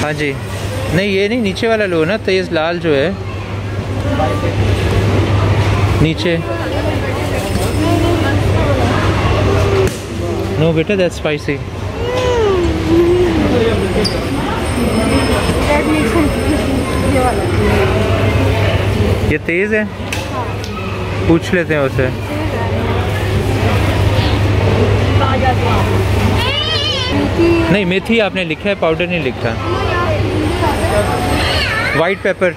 हाँ जी, नहीं ये नहीं, नीचे वाला लो ना, तेज़ लाल जो है नीचे। नो बेटा, दैट्स स्पाइसी। ये तेज़ है, पूछ लेते हैं उसे। नहीं, मेथी आपने लिखा है, पाउडर नहीं लिखा। वाइट पेपर,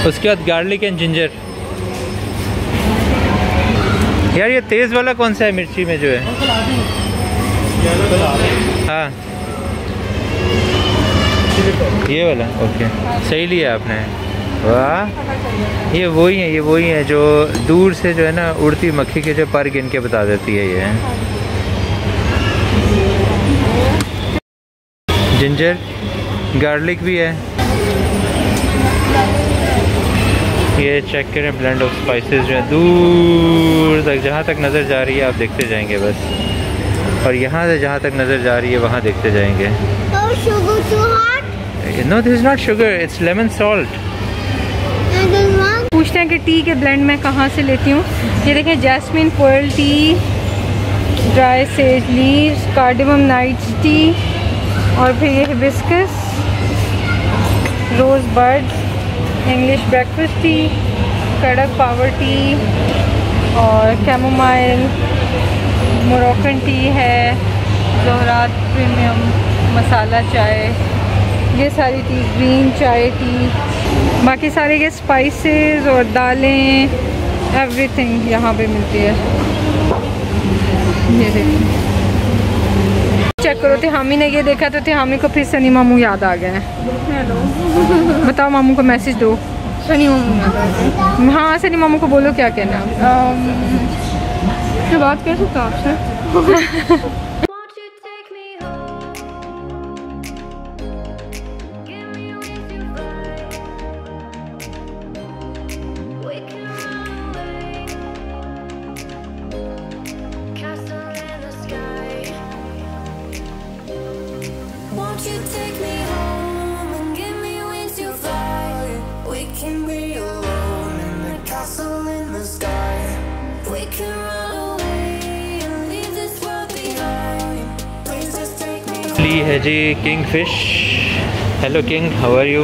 उसके बाद गार्लिक एंड जिंजर। यार ये तेज़ वाला कौन सा है मिर्ची में जो है? हाँ ये वाला, ओके सही लिया आपने। वाह, ये वही है, ये वही है जो दूर से जो है ना उड़ती मक्खी के जो पर गिन के बता देती है। ये जिंजर, गार्लिक भी है। ये चेक करें, ब्लेंड ऑफ स्पाइसेस जो है दूर तक, जहाँ तक नज़र जा रही है आप देखते जाएंगे बस, और यहाँ से जहाँ तक नज़र जा रही है वहाँ देखते जाएंगे। No this is not sugar, it's lemon salt. पूछते हैं कि टी के ब्लेंड मैं कहाँ से लेती हूँ। ये देखें, jasmine pearl tea, dry sage leaves, cardamom nights tea, और फिर ये hibiscus, rose bud, English breakfast tea, कड़क पावर टी, और कैमोमाइल, मोरक्कन टी है, जोहरात प्रीमियम मसाला चाय, ये सारी टी, ग्रीन चाय टी, बाकी सारे के स्पाइसेस और दालें, एवरीथिंग यहाँ पे मिलती है। ये देखिए, चेक करो, तिहामी ने ये देखा तो तिहामी को फिर सनी मामू याद आ गए हैं। बताओ मामू को मैसेज दो। सनी मामू याद आ गए। हाँ, सनी मामू को बोलो क्या कहना। मैं बात कर सकता हूँ आपसे? है जी king fish. Hello king, how are you?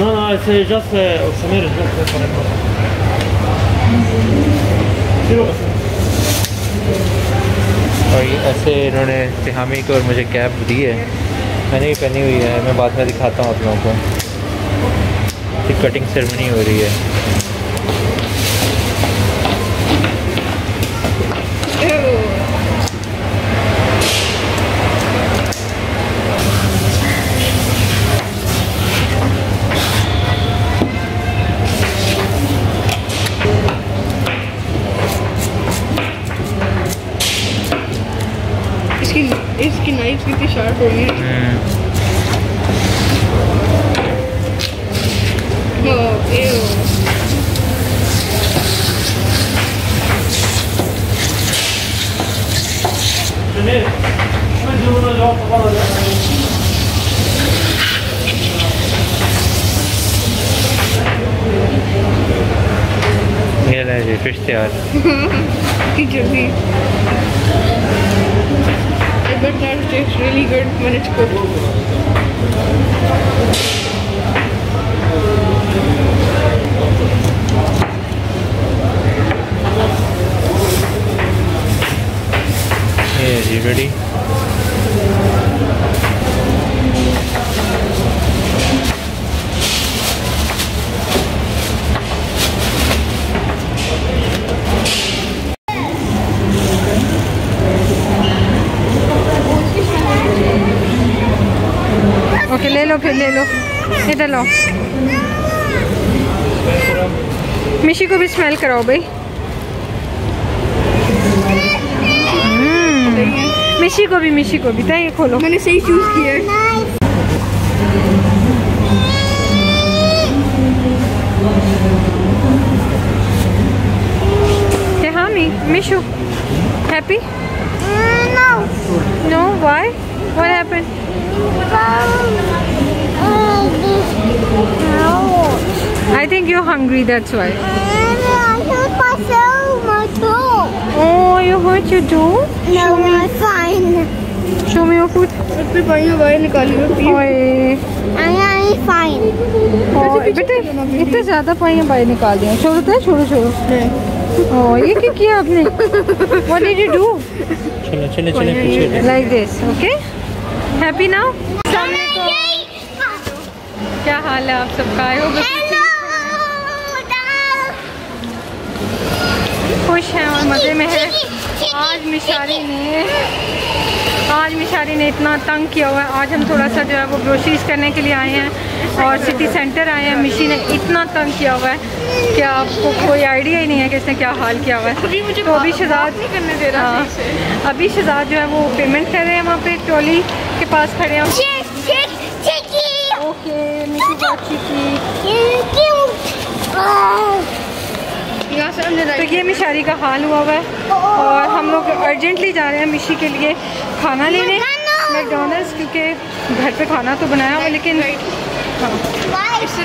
No, no, it's just Samir. और ऐसे इन्होंने तिहामी को और मुझे कैप दी है, मैंने ही पहनी हुई है। मैं बाद में दिखाता हूँ आप लोगों को। कटिंग सेरेमनी हो रही है। इसकी नाइफ कितनी शार्प हो गई है। ये ले जी, फिश तैयार। जल्दी। But that tastes really good when it's cooked. Yeah, is he ready? Okay, ले लो, फिर ले लो, इधर लो। मिशी को भी स्मेल कराओ भाई। मिशी को भी, मिशी को भी। ये खोलो, मैंने सही चूज किया है। Mishu? Happy? No. No, why? What happened? I think you're hungry, that's why. Oh, you hurt your toe? No, I'm fine. Show me your foot. I'm fine. बेटे इतने ज़्यादा पाइयाँ बाहर निकाल दिया। छोड़ो तो छोड़ो। Oh, ये क्या किया आपने? What did you do? चलो पीछे। Like this, okay? Happy now? क्या हाल है आप सबका? खुश हैं और मज़े में है। आज मिशारी ने इतना तंग किया हुआ है। आज हम थोड़ा सा जो है वो ग्रोसरीज करने के लिए आए हैं और सिटी सेंटर आए हैं। मिशी ने इतना तंग किया हुआ है कि आपको कोई आइडिया ही नहीं है कि इसने क्या हाल किया हुआ है। तो अभी शहजाद नहीं करने दे रहा। अभी शहजाद जो है वो पेमेंट कर रहे हैं वहाँ पे ट्रॉली के पास खड़े हैं। ओके मिशी तो ये मिशारी का हाल हुआ हुआ है और हम लोग अर्जेंटली जा रहे हैं मिशी के लिए खाना लेने मैकडॉनल्ड्स, क्योंकि घर पे खाना तो बनाया हुआ लेकिन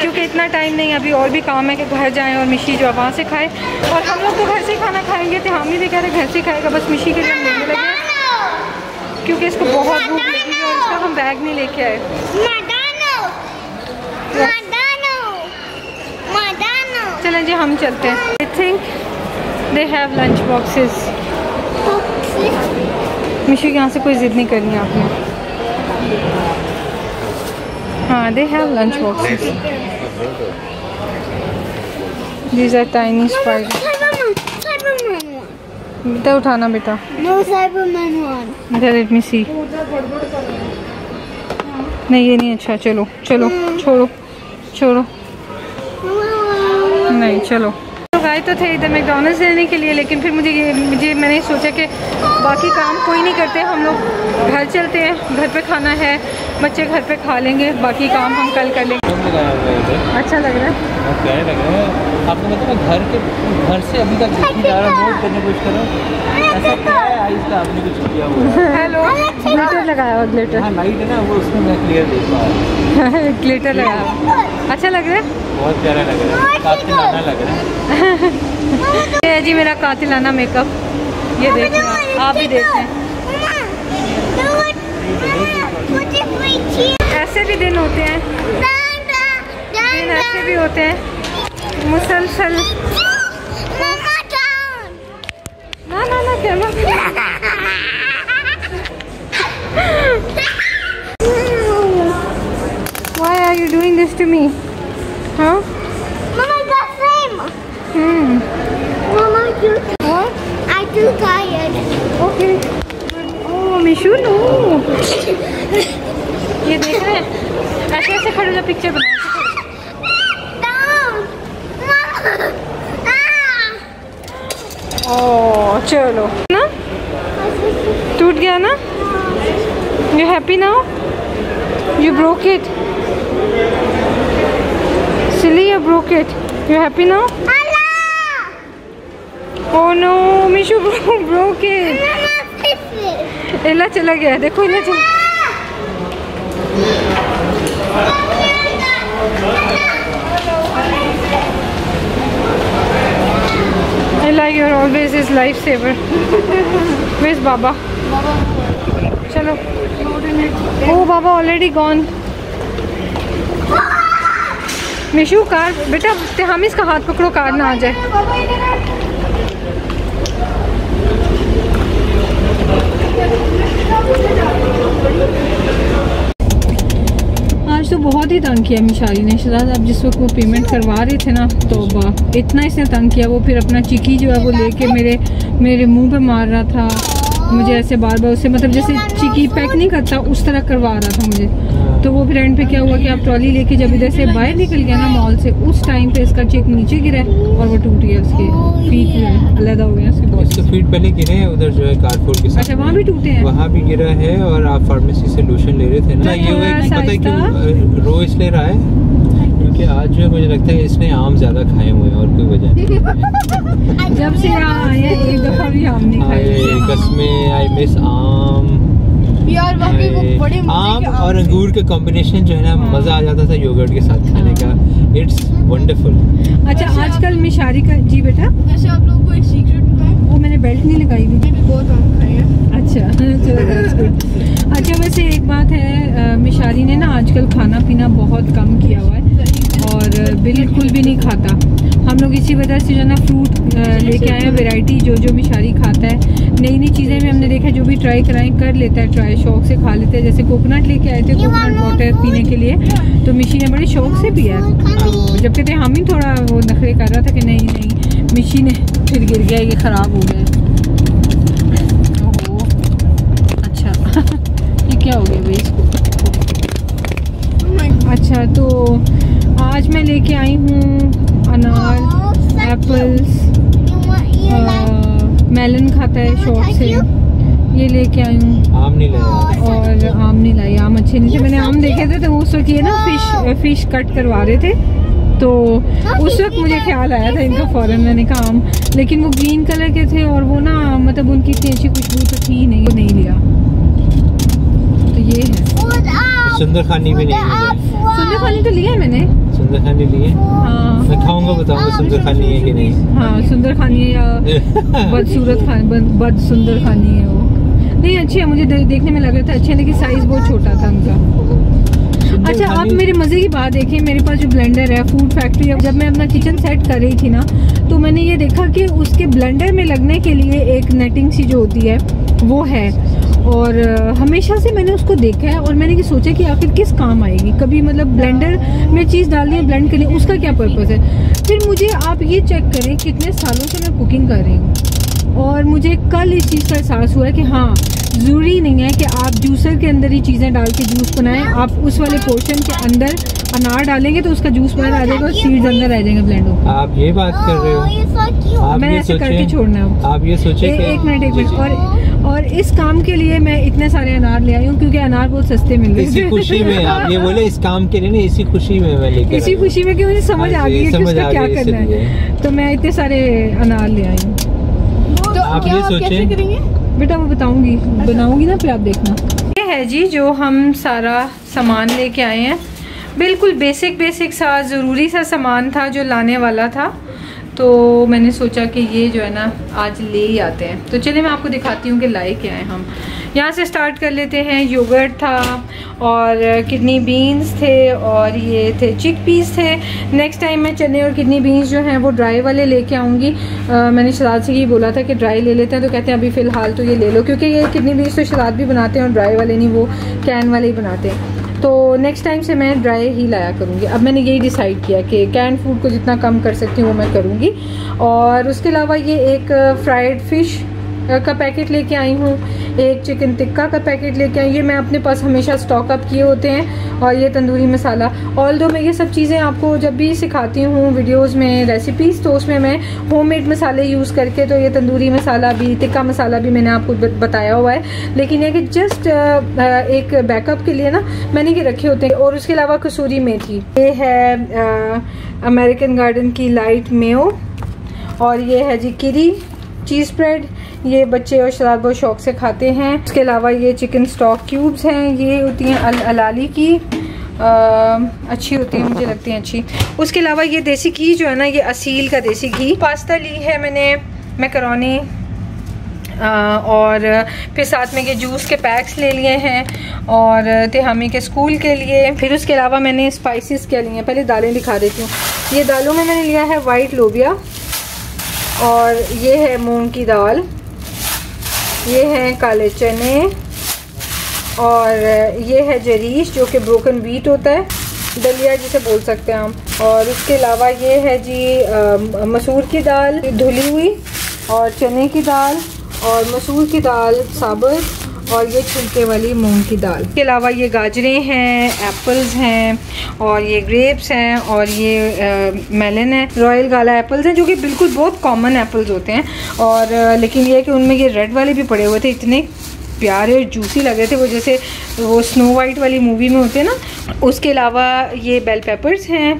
क्योंकि इतना टाइम नहीं, अभी और भी काम है कि घर जाएं और मिशी जो वहाँ से खाए। और हम लोग तो घर से खाना खाएंगे, तो हम भी कह रहे घर से खाएगा, बस मिशी के लिए हम लेने लगे क्योंकि इसको बहुत भूख लगी है और इसका हम बैग नहीं लेके आए। चलें जी हम चलते हैं। I think they have lunch boxes. Mishu यहाँ से कोई ज़िद नहीं करनी है आपने। हाँ they have lunch boxes. These are tiny spider. बेटा उठाना बेटा। Let me see. नहीं ये नहीं अच्छा। चलो छोड़ो नहीं चलो। तो गए तो थे इधर मैकडॉनल्ड्स लेने के लिए, लेकिन फिर मैंने सोचा कि बाकी काम कोई नहीं करते, हम लोग घर चलते हैं, घर पे खाना है, बच्चे घर पे खा लेंगे, बाकी काम हम कल कर लेंगे। अच्छा लग रहा है? प्यारे लग रहा है। आपको पता है घर से अभी तक जा रहा नोट करने की कोशिश कर रहा हूँ, ऐसा क्या है आइस का आपने कुछ किया हुआ है? हेलो ग्लिटर लगाया हुआ ग्लिटर। हाँ लाइट है ना वो, उसमें मैं क्लियर देख पा रहा हूँ। ग्लिटर लगाया हुआ। अच्छा लग रहा है? बहुत प्यारा लग रहा है, कातिलाना लग रहा है। ये है जी मेरा कातिलाना मेकअप, ये देखें आप भी देखें। ऐसे भी दिन होते हैं, दिन ऐसे भी होते हैं मुसलसल। ना camera. Why are you doing this to me? Huh? Mama, the same. Mama, What? I'm too tired. Okay. Oh, Mishu, no. ये देख रहे हैं? ऐसे खड़े हो पिक्चर बना। ओह चलो ना, टूट गया ना? You happy now? You broke it. Silly, you broke it. You happy now? Oh no, Mishu broke it. इला चला गया, देखो इला चला। Ella, you're always his lifesaver. Where's Baba? चलो। Oh, Baba already gone. Mishu car बेटा, हम इसका हाथ पकड़ो, कार ना आ जाए। आज तो बहुत ही तंग किया मिशाली ने। शहजाद अब जिस वक्त वो पेमेंट करवा रहे थे ना, तो इतना इसने तंग किया। वो फिर अपना चिकी जो है वो लेके मेरे मुंह पे मार रहा था मुझे, ऐसे बार बार उससे, मतलब जैसे चिकी पैक नहीं करता उस तरह करवा रहा था मुझे। तो वो फिर एंड पे क्या हुआ कि आप ट्रॉली लेके जब इधर से बाहर निकल गया ना मॉल से, उस टाइम पे इसका चिक नीचे गिरा और वो टूट गया, उसके फीट जो है अलग हो गया उसके फीट पहले गिरे हैं उधर जो है कारपोर्ट के साथ। अच्छा वहाँ भी टूटे हैं? वहाँ भी गिरा है। और आप फार्मेसी से लोशन ले रहे थे ना, ये हुआ कि पता है कि रो इसलिए रहा है कि आज जो है मुझे लगता है इसने आम ज़्यादा खाए हुए हैं और कोई वजह नहीं। जब से यहाँ आए हैं एक दफ़ा भी आम नहीं खाए। कसमें आई मिस आम यार वाकई वो बड़े आम और अंगूर का कॉम्बिनेशन जो है ना मज़ा आ जाता था योगर्ट के साथ खाने का। It's wonderful. अच्छा आजकल मिशारी का जी बेटा वैसे आप लोगों को एक सीक्रेट बताऊं, वो मैंने बेल्ट नहीं लगाई हुई। मैंने भी बहुत आम खाए हैं। अच्छा चलो that's good। अच्छा वैसे एक बात है मिशारी ने ना आजकल खाना पीना बहुत कम किया हुआ है और बिल्कुल भी नहीं खाता। हम लोग इसी वजह से जो है ना फ्रूट लेके आए हैं, वैरायटी जो जो मिशारी खाता है। नई नई चीज़ें भी हमने देखा जो भी ट्राई कराएं कर लेता है, ट्राई शौक से खा लेते हैं। जैसे कोकोनट लेके आए थे, कोकोनट वाटर पीने के लिए, तो मिशी ने बड़े शौक से पिया। तो जब कहते हम ही थोड़ा वो नखरे कर रहा था कि नहीं नहीं, मिशी ने फिर गिर गया, ये ख़राब हो गया। ओहो अच्छा ये क्या हो गया भाई इसको। अच्छा तो आज मैं लेके आई हूँ अनार, एप्पल्स, मेलन खाता है शौक से, ये लेके आई हूँ। आम नहीं लाया और आम नहीं लाई, आम अच्छे नहीं थे। मैंने आम देखे थे तो उस वक्त ये ना फिश कट करवा रहे थे, तो उस वक्त मुझे ख्याल आया था इनका फ़ौरन। मैंने कहा आम, लेकिन वो ग्रीन कलर के थे और वो ना मतलब उनकी इतनी अच्छी खुशबू तो थी नहीं, वो नहीं लिया। तो ये है सुंदर खानी भी नहीं है। सुंदर खानी तो लिया है मैंने। सुंदर खानी लिए? हाँ मैं खाऊंगा, बताऊंगा सुंदर खानी है कि नहीं। हाँ सुंदर खानी है या बदसूरत खानी, बद सुंदर खानी है वो। नहीं अच्छी है, मुझे देखने में लग रहा था अच्छे, लेकिन साइज बहुत छोटा था उनका। अच्छा आप मेरे मज़े की बात देखें, मेरे पास जो ब्लेंडर है फूड फैक्ट्री, जब मैं अपना किचन सेट कर रही थी ना, तो मैंने ये देखा कि उसके ब्लेंडर में लगने के लिए एक नेटिंग सी जो होती है वो है, और हमेशा से मैंने उसको देखा है और मैंने ये सोचा कि आखिर किस काम आएगी। कभी मतलब ब्लेंडर में चीज़ डालनी है, ब्लेंड करनी, उसका क्या पर्पज़ है। फिर मुझे आप ये चेक करें कितने सालों से मैं कुकिंग कर रही हूँ और मुझे कल इस चीज़ का एहसास हुआ है कि हाँ ज़रूरी नहीं है कि आप जूसर के अंदर ही चीज़ें डाल के जूस बनाएं। आप उस वाले पोर्शन के अंदर अनार डालेंगे तो उसका जूस बाहर आ जाएगा और सीड्स अंदर आ जाएंगे ब्लेंड होकर। आप ये बात कर रहे हो, आप मैंने ये ऐसे सोचें, करके छोड़ना है। आप ये सोचें एक मिनट और इस काम के लिए मैं इतने सारे अनार ले आई हूँ क्योंकि अनार बहुत सस्ते मिल रहे हैं। इसी खुशी में आप ये बोले इस काम के लिए नहीं, इसी खुशी में मैं लेकर इसी खुशी में कि मुझे समझ आ गई है कि उसका क्या करना है, तो मैं इतने सारे अनार ले आई हूँ। तो आप ये सोचें बेटा वो बताऊंगी, बनाऊंगी ना फिर आप देखना। ये है जी जो हम सारा सामान लेके आए हैं, बिल्कुल बेसिक सा ज़रूरी सा सामान था जो लाने वाला था, तो मैंने सोचा कि ये जो है ना आज ले ही आते हैं। तो चलिए मैं आपको दिखाती हूँ कि लाए क्या हैं हम। यहाँ से स्टार्ट कर लेते हैं। योगर्ट था और किडनी बीन्स थे और ये थे चिक पीस थे। नेक्स्ट टाइम मैं चने और किडनी बीन्स जो हैं वो ड्राई वाले लेके आऊँगी। मैंने शराद से ही बोला था कि ड्राई ले लेते हैं, तो कहते हैं अभी फ़िलहाल तो ये ले लो, क्योंकि ये किडनी बीन्स तो शराद भी बनाते हैं और ड्राई वाले नहीं, वो कैन वाले ही बनाते हैं। तो नेक्स्ट टाइम से मैं ड्राई ही लाया करूँगी। अब मैंने यही डिसाइड किया कि कैन फूड को जितना कम कर सकती हूँ वो मैं करूँगी। और उसके अलावा ये एक फ्राइड फ़िश का पैकेट लेके आई हूँ, एक चिकन टिक्का का पैकेट लेके आई। ये मैं अपने पास हमेशा स्टॉक अप किए होते हैं। और ये तंदूरी मसाला, ऑल्दो मैं ये सब चीज़ें आपको जब भी सिखाती हूँ वीडियोस में रेसिपीज़, तो उसमें मैं होममेड मसाले यूज़ करके, तो ये तंदूरी मसाला भी, टिक्का मसाला भी मैंने आपको बताया हुआ है। लेकिन ये कि जस्ट एक बैकअप के लिए ना मैंने ये रखे होते हैं। और उसके अलावा कसूरी मेथी, ये है अमेरिकन गार्डन की लाइट मेयो, और ये है जी किरी चीज़ स्प्रेड, ये बच्चे और शराब बहुत शौक से खाते हैं। उसके अलावा ये चिकन स्टॉक क्यूब्स हैं, ये होती हैं अलाली की, अच्छी होती है, मुझे लगती हैं अच्छी। उसके अलावा ये देसी घी जो है ना, ये असील का देसी घी। पास्ता ली है मैंने, मैकरोनी, और फिर साथ में ये जूस के पैक्स ले लिए हैं और तिहामी के स्कूल के लिए। फिर उसके अलावा मैंने स्पाइसेस क्या लिए हैं, पहले दालें दिखा देती हूँ। ये दालों में मैंने लिया है वाइट लोबिया, और ये है मूंग की दाल, ये है काले चने, और ये है जरीश जो कि ब्रोकन व्हीट होता है, दलिया जिसे बोल सकते हैं हम। और उसके अलावा ये है जी मसूर की दाल धुली हुई, और चने की दाल, और मसूर की दाल साबुत, और ये छिलके वाली मूंग की दाल। इसके अलावा ये गाजरें हैं, एप्पल्स हैं, और ये ग्रेप्स हैं, और ये मेलन है, रॉयल गाला एप्पल्स हैं, जो कि बिल्कुल बहुत कॉमन एप्पल्स होते हैं। और लेकिन ये है कि उनमें ये रेड वाले भी पड़े हुए थे, इतने प्यारे और जूसी लग रहे थे, वो जैसे वो स्नो वाइट वाली मूवी में होते हैं ना। उसके अलावा ये बेल पेपर्स हैं,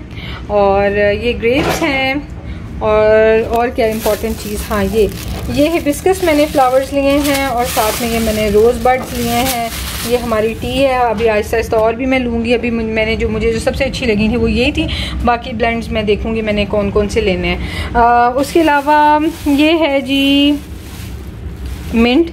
और ये ग्रेप्स हैं। और क्या इम्पोर्टेंट चीज़, हाँ ये हिबिस्कस मैंने फ्लावर्स लिए हैं और साथ में ये मैंने रोज़ बड्स लिए हैं। ये हमारी टी है। अभी आहिस्ता आहिस्ता और भी मैं लूँगी। अभी मैंने मुझे जो सबसे अच्छी लगी थी वो यही थी। बाकी ब्लेंड्स मैं देखूँगी मैंने कौन कौन से लेने हैं। उसके अलावा ये है जी मिंट,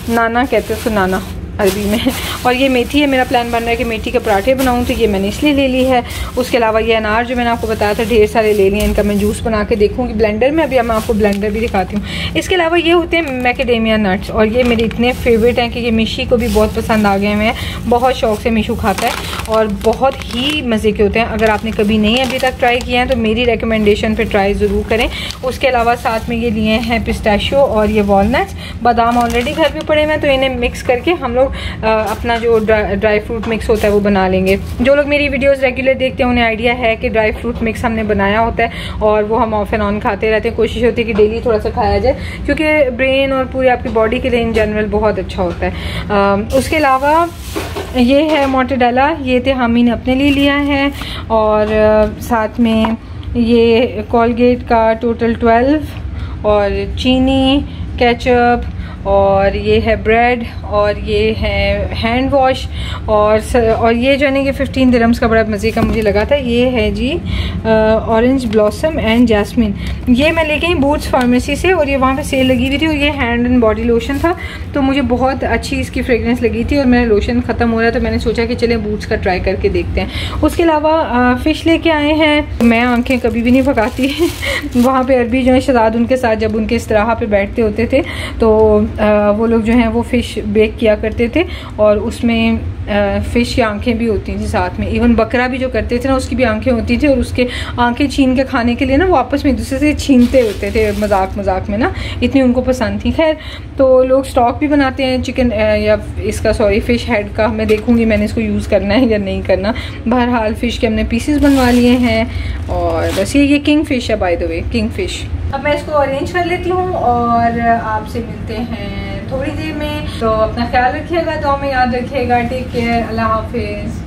नाना कहते हैं उसको, नाना अरबी में। और ये मेथी है। मेरा प्लान बन रहा है कि मेथी के पराठे बनाऊं, तो ये मैंने इसलिए ले ली है। उसके अलावा ये अनार जो मैंने आपको बताया था ढेर सारे ले लिए। इनका मैं जूस बना के देखूंगी ब्लेंडर में। अभी मैं आपको ब्लेंडर भी दिखाती हूँ। इसके अलावा ये होते हैं मैकेडेमिया नट्स, और ये मेरे इतने फेवरेट हैं कि ये मिशी को भी बहुत पसंद आ गए हुए हैं। बहुत शौक से मिशू खाता है और बहुत ही मज़े के होते हैं। अगर आपने कभी नहीं अभी तक ट्राई किया है तो मेरी रिकमेंडेशन पर ट्राई ज़रूर करें। उसके अलावा साथ में ये लिए हैं पिस्ताशियो और ये वॉलनट्स। बादाम ऑलरेडी घर में पड़े हुए हैं, तो इन्हें मिक्स करके हम लोग अपना जो ड्राई फ्रूट मिक्स होता है वो बना लेंगे। जो लोग मेरी वीडियोस रेगुलर देखते हैं उन्हें आइडिया है कि ड्राई फ्रूट मिक्स हमने बनाया होता है और वो हम ऑफ एंड ऑन खाते रहते हैं। कोशिश होती है कि डेली थोड़ा सा खाया जाए, क्योंकि ब्रेन और पूरी आपकी बॉडी के लिए इन जनरल बहुत अच्छा होता है। उसके अलावा ये है मोटेडेला, ये थे हामी ने अपने लिए लिया है। और साथ में ये कोलगेट का टोटल 12 और चीनी, केचप, और ये है ब्रेड, और ये है हैंड वॉश। और ये जो है ना ये 15 दिरहम्स का बड़ा मज़े का मुझे लगा था। ये है जी ऑरेंज ब्लॉसम एंड जैस्मिन। ये मैं लेके आई बूट्स फार्मेसी से, और ये वहाँ पे सेल लगी हुई थी। और ये हैंड एंड बॉडी लोशन था, तो मुझे बहुत अच्छी इसकी फ्रेगरेंस लगी थी। और मेरा लोशन ख़त्म हो रहा है तो मैंने सोचा कि चले बूट्स का ट्राई करके देखते हैं। उसके अलावा फ़िश लेके आए हैं। मैं आँखें कभी भी नहीं पकाती वहाँ पर अरबी जो है शहजाद उनके साथ जब उनके इस्तराहा पे बैठते होते थे तो वो लोग जो हैं वो फ़िश बेक किया करते थे, और उसमें फ़िश की आंखें भी होती थी साथ में। इवन बकरा भी जो करते थे ना उसकी भी आंखें होती थी, और उसके आंखें छीन के खाने के लिए ना वो आपस में एक दूसरे से छीनते होते थे मजाक में ना, इतनी उनको पसंद थी। खैर तो लोग स्टॉक भी बनाते हैं चिकन या इसका फ़िश हेड का। मैं देखूँगी मैंने इसको यूज़ करना है या नहीं करना। बहरहाल फ़िश के हमने पीसेस बनवा लिए हैं। और बस ये किंग फ़िश है by the way, king fish. अब मैं इसको अरेंज कर लेती हूँ और आपसे मिलते हैं थोड़ी देर में। तो अपना ख्याल रखिएगा, दुआ में याद रखिएगा। टेक केयर, अल्लाह हाफिज़।